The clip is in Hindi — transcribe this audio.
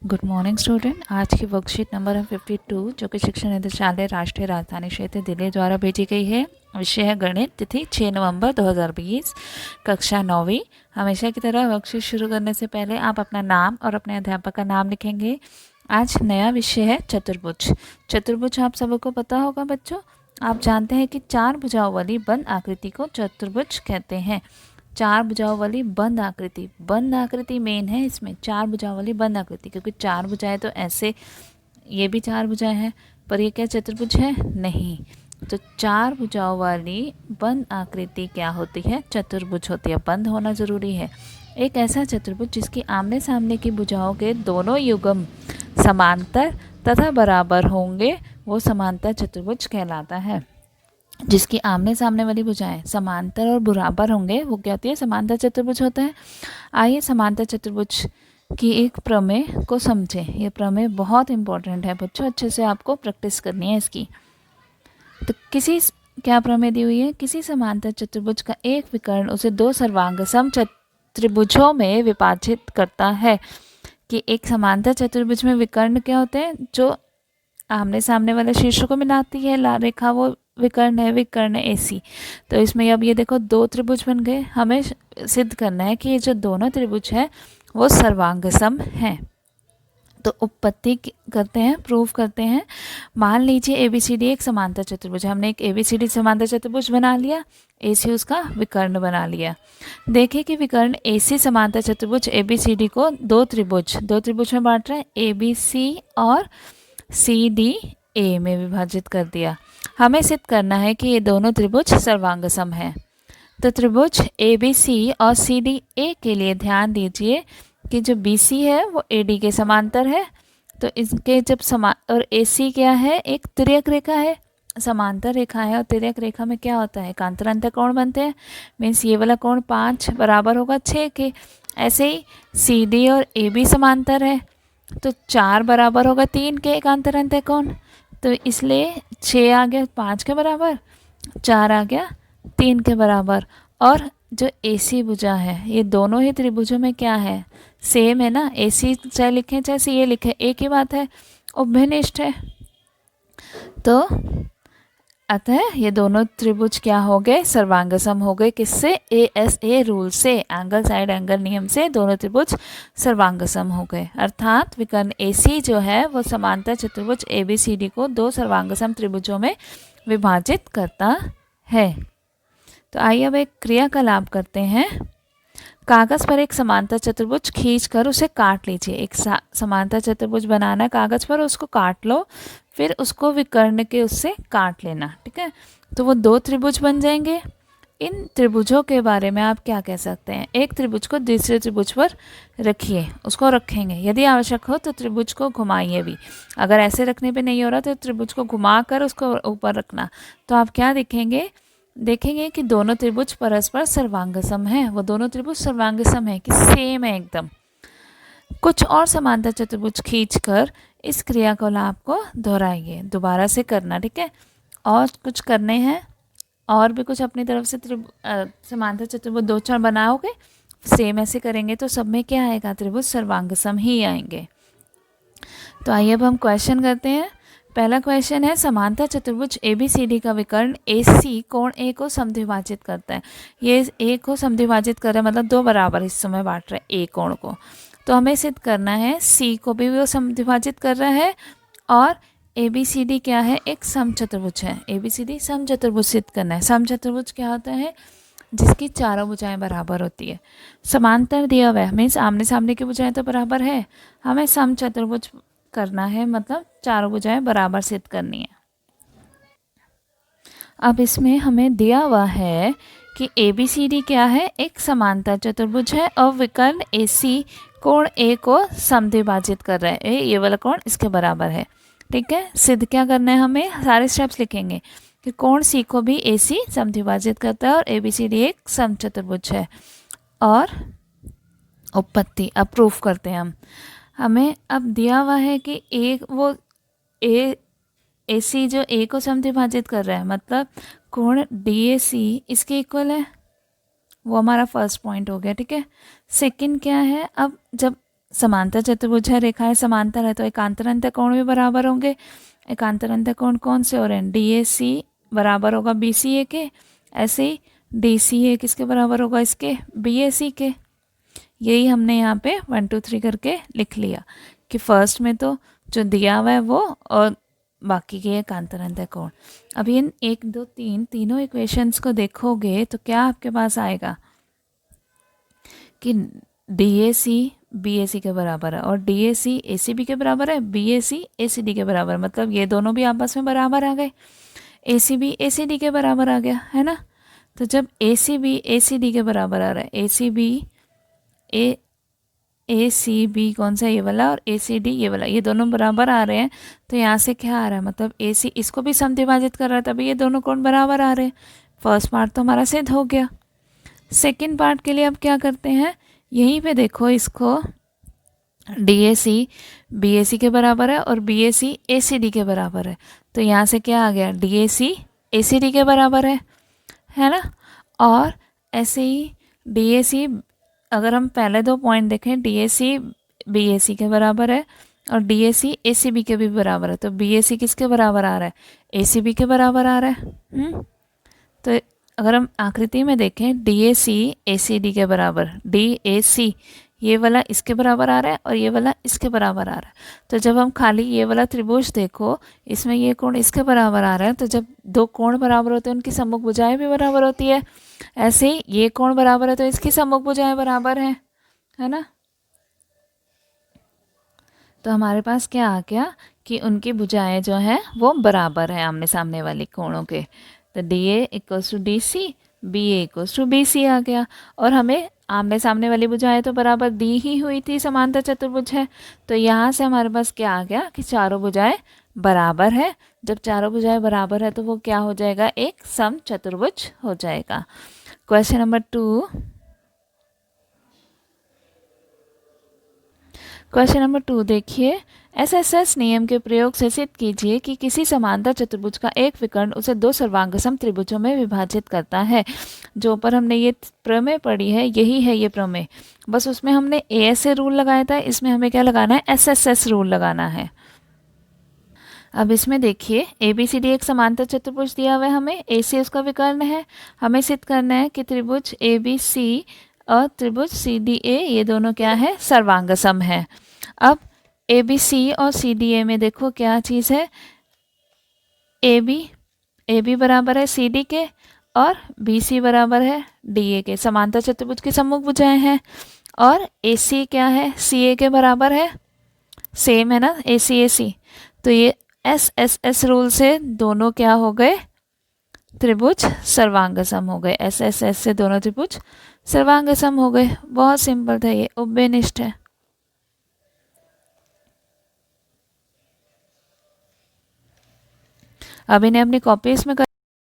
Good morning student. आज की वर्कशीट नंबर है 52 जो कि शिक्षा निदेशालय राष्ट्रीय राजधानी क्षेत्र दिल्ली द्वारा भेजी गई है। विषय है गणित, तिथि 6 नवंबर 2020, कक्षा 9वीं। हमेशा की तरह वर्कशीट शुरू करने से पहले आप अपना नाम और अपने अध्यापक का नाम लिखेंगे। आज नया विषय है चतुर्भुज। चतुर्भुज आप सबको पता होगा बच्चों। आप जानते हैं कि 4 भुजाओं वाली बंद आकृति को चतुर्भुज कहते हैं। 4 भुजाओं वाली बंद आकृति मेन है इसमें, 4 भुजाओं वाली बंद आकृति, क्योंकि 4 भुजाएं तो ऐसे, ये भी 4 भुजाएं हैं, पर ये क्या चतुर्भुज है? नहीं। तो 4 भुजाओं वाली बंद आकृति क्या होती है? चतुर्भुज होती है। बंद होना जरूरी है। एक ऐसा चतुर्भुज जिसकी आमने सामने की भुजाओं के दोनों युग्म समांतर तथा बराबर होंगे, वो समांतर चतुर्भुज कहलाता है। जिसकी आमने सामने वाली भुजाएं समांतर और बराबर होंगे, वो क्या होती है? समांतर चतुर्भुज होता है। आइए समांतर चतुर्भुज की एक प्रमेय को समझें। ये प्रमेय बहुत इंपॉर्टेंट है बच्चों, अच्छे से आपको प्रैक्टिस करनी है इसकी। तो क्या प्रमेय दी हुई है? किसी समांतर चतुर्भुज का एक विकर्ण उसे 2 सर्वांग सम त्रिभुजों में विभाजित करता है। कि एक समांतर चतुर्भुज में विकर्ण क्या होते हैं? जो आमने सामने वाले शीर्षों को मिलाती है लाल रेखा, वो विकर्ण है AC। तो इसमें अब ये देखो 2 त्रिभुज बन गए। हमें सिद्ध करना है कि ये जो दोनों त्रिभुज है वो सर्वांग सम हैं। तो उपपत्ति करते हैं, प्रूफ करते हैं। मान लीजिए ABCD एक समांतर चतुर्भुज है। हमने एक ABCD समांतर चतुर्भुज बना लिया, AC उसका विकर्ण बना लिया। देखें कि विकर्ण AC समांतर चतुर्भुज ABCD को दो त्रिभुज में बांट रहा है, ABC और CDA में विभाजित कर दिया। हमें सिद्ध करना है कि ये दोनों त्रिभुज सर्वांगसम हैं। तो त्रिभुज ABC और CDA के लिए ध्यान दीजिए कि जो BC है वो AD के समांतर है। तो इसके जब और AC क्या है? एक तिर्यक रेखा है, समांतर रेखा है। और तिर्यक रेखा में क्या होता है? एकांतर अंतःकोण बनते हैं। मीन्स ये वाला कोण 5 बराबर होगा 6 के। ऐसे ही CD और AB समांतर है, तो 4 बराबर होगा 3 के एकांतर अंतःकोण। तो इसलिए 6 आ गया 5 के बराबर, 4 आ गया 3 के बराबर। और जो AC भुजा है, ये दोनों ही त्रिभुजों में क्या है? सेम है ना। AC चाहे लिखें चाहे CA लिखें, एक ही बात है, उभयनिष्ठ है। तो अतः ये दोनों त्रिभुज क्या हो गए? सर्वांगसम हो गए। किससे? ASA रूल से, एंगल साइड एंगल नियम से दोनों त्रिभुज सर्वांगसम हो गए। अर्थात विकर्ण AC जो है वो समांतर चतुर्भुज ABCD को 2 सर्वांगसम त्रिभुजों में विभाजित करता है। तो आइए अब एक क्रियाकलाप करते हैं। कागज़ पर एक समांतर चतुर्भुज खींचकर उसे काट लीजिए। एक समांतर चतुर्भुज बनाना है कागज़ पर, उसको काट लो, फिर उसको विकर्ण के उससे काट लेना। ठीक है, तो वो 2 त्रिभुज बन जाएंगे। इन त्रिभुजों के बारे में आप क्या कह सकते हैं? एक त्रिभुज को दूसरे त्रिभुज पर रखिए, उसको रखेंगे। यदि आवश्यक हो तो त्रिभुज को घुमाइए भी। अगर ऐसे रखने पे नहीं हो रहा तो त्रिभुज को घुमा कर उसको ऊपर रखना। तो आप क्या देखेंगे कि दोनों त्रिभुज परस्पर सर्वांगसम है। वो दोनों त्रिभुज सर्वांगसम है कि सेम है एकदम। कुछ और समांतर चतुर्भुज खींचकर इस क्रियाकलाप को दोहराइए। दोबारा से करना, ठीक है। और कुछ करने हैं, और भी कुछ अपनी तरफ से समांतर चतुर्भुज 2-4 बनाओगे, सेम ऐसे करेंगे तो सब में क्या आएगा? त्रिभुज सर्वांगसम ही आएंगे। तो आइए अब हम क्वेश्चन करते हैं। पहला क्वेश्चन है, समांतर चतुर्भुज ABCD का विकर्ण AC कोण A को समद्विभाजित करता है। ये A को समद्विभाजित कर रहा है, मतलब 2 बराबर हिस्सों में बांट रहा है A कोण को। तो हमें सिद्ध करना है C को भी वो समद्विभाजित कर रहा है, और ABCD क्या है? एक समचतुर्भुज है। ABCD समचतुर्भुज सिद्ध करना है। समचतुर्भुज क्या होता है? जिसकी चारों भुजाएं बराबर होती है। समांतर दिया हुआ है, मीन्स आमने सामने की भुजाएं तो बराबर है। हमें समचतुर्भुज करना है, मतलब चारों भुजाएं बराबर सिद्ध करनी है। अब इसमें हमें दिया हुआ है कि ABCD क्या है? एक समांतर चतुर्भुज है, और विकर्ण AC कोण A को समद्विभाजित कर रहा है। ये वाला कोण इसके बराबर है। ठीक है, सिद्ध क्या करना है? हमें सारे स्टेप्स लिखेंगे कि कोण C को भी AC समद्विभाजित करता है, और ABCD एक समचतुर्भुज है। और उपपत्ति अब प्रूफ करते हैं हम। हमें अब दिया हुआ है कि AC जो A को समद्विभाजित कर रहा है, मतलब कोण DAC इसके इक्वल है। वो हमारा फर्स्ट पॉइंट हो गया। ठीक है, सेकंड क्या है? अब जब समांतर चतुर्भुज है, रेखाएं समांतर है, तो एकांतर अंतःकोण भी बराबर होंगे। एकांतर अंतःकोण कौन से हो रहे हैं? DAC बराबर होगा BCA के, ऐसे ही DCA किसके बराबर होगा? इसके BAC के। यही हमने यहाँ पे 1 2 3 करके लिख लिया कि फर्स्ट में तो जो दिया हुआ है वो, और बाकी के एकांतर अंतःकोण। अब इन 1 2 3 तीनों इक्वेशंस को देखोगे तो क्या आपके पास आएगा कि DAC BAC के बराबर है और DAC ACB के बराबर है, BAC ACD के बराबर है, मतलब ये दोनों भी आपस में बराबर आ गए। ACB ACD के बराबर आ गया है ना। तो जब ACB ACD के बराबर आ रहा है, ACB कौन सा? ये वाला, और ACD ये वाला, ये दोनों बराबर आ रहे हैं, तो यहाँ से क्या आ रहा है? मतलब AC इसको भी समद्विभाजित कर रहा है, तभी ये दोनों कोण बराबर आ रहे हैं। फर्स्ट पार्ट तो हमारा सिद्ध हो गया। सेकेंड पार्ट के लिए अब क्या करते हैं? यहीं पे देखो, इसको DAC BAC के बराबर है और BAC ACD के बराबर है, तो यहाँ से क्या आ गया? DAC ACD के बराबर है ना। और ऐसे ही DAC, अगर हम पहले दो पॉइंट देखें, DAC BAC के बराबर है और DAC ACB के भी बराबर है, तो BAC किसके बराबर आ रहा है? ACB के बराबर आ रहा है। तो अगर हम आकृति में देखें, DAC ACD के बराबर, DAC ये वाला इसके बराबर आ रहा है और ये वाला इसके बराबर आ रहा है। तो जब हम खाली ये वाला त्रिभुज देखो, इसमें ये कोण इसके बराबर आ रहा है, तो जब दो कोण बराबर होते हैं उनकी सम्मुख भुजाएं भी बराबर होती है। ऐसे ही ये कोण बराबर है तो इसकी सम्मुख भुजाएं बराबर हैं, है ना। तो हमारे पास क्या आ गया कि उनकी भुजाएं जो हैं वो बराबर हैं आमने सामने वाले कोणों के। तो DA equals to DC, BA equals to BC आ गया। और हमें आमने सामने वाली भुजाएं तो बराबर दी ही हुई थी, समांतर चतुर्भुज है, तो यहाँ से हमारे पास क्या आ गया कि चारों भुजाएं बराबर है। जब चारों भुजाएं बराबर है तो वो क्या हो जाएगा? एक सम चतुर्भुज हो जाएगा। Question number 2। क्वेश्चन नंबर 2 देखिए, SSS नियम के प्रयोग से सिद्ध कीजिए कि किसी समांतर चतुर्भुज का एक विकर्ण उसे दो सर्वांगसम त्रिभुजों में विभाजित करता है। जो ऊपर हमने ये प्रमेय पढ़ी है, यही है ये प्रमेय, बस उसमें हमने ASA रूल लगाया था, इसमें हमें क्या लगाना है? SSS रूल लगाना है। अब इसमें देखिए, ABCD एक समांतर चतुर्भुज दिया हुआ है हमें, AC उसका विकर्ण है। हमें सिद्ध करना है कि त्रिभुज ABC और त्रिभुज CDA ये दोनों क्या है? सर्वांगसम है। अब ABC और CDA में देखो क्या चीज़ है? AB बराबर है CD के और BC बराबर है DA के, समांतर चतुर्भुज की सम्मुख भुजाएं हैं। और AC क्या है? CA के बराबर है, सेम है ना, AC तो ये SSS रूल से दोनों क्या हो गए? त्रिभुज सर्वांगसम हो गए। SSS से दोनों त्रिभुज सर्वांगसम हो गए। बहुत सिंपल था ये, उभयनिष्ठ है। अब इन्हें अपनी कॉपीज में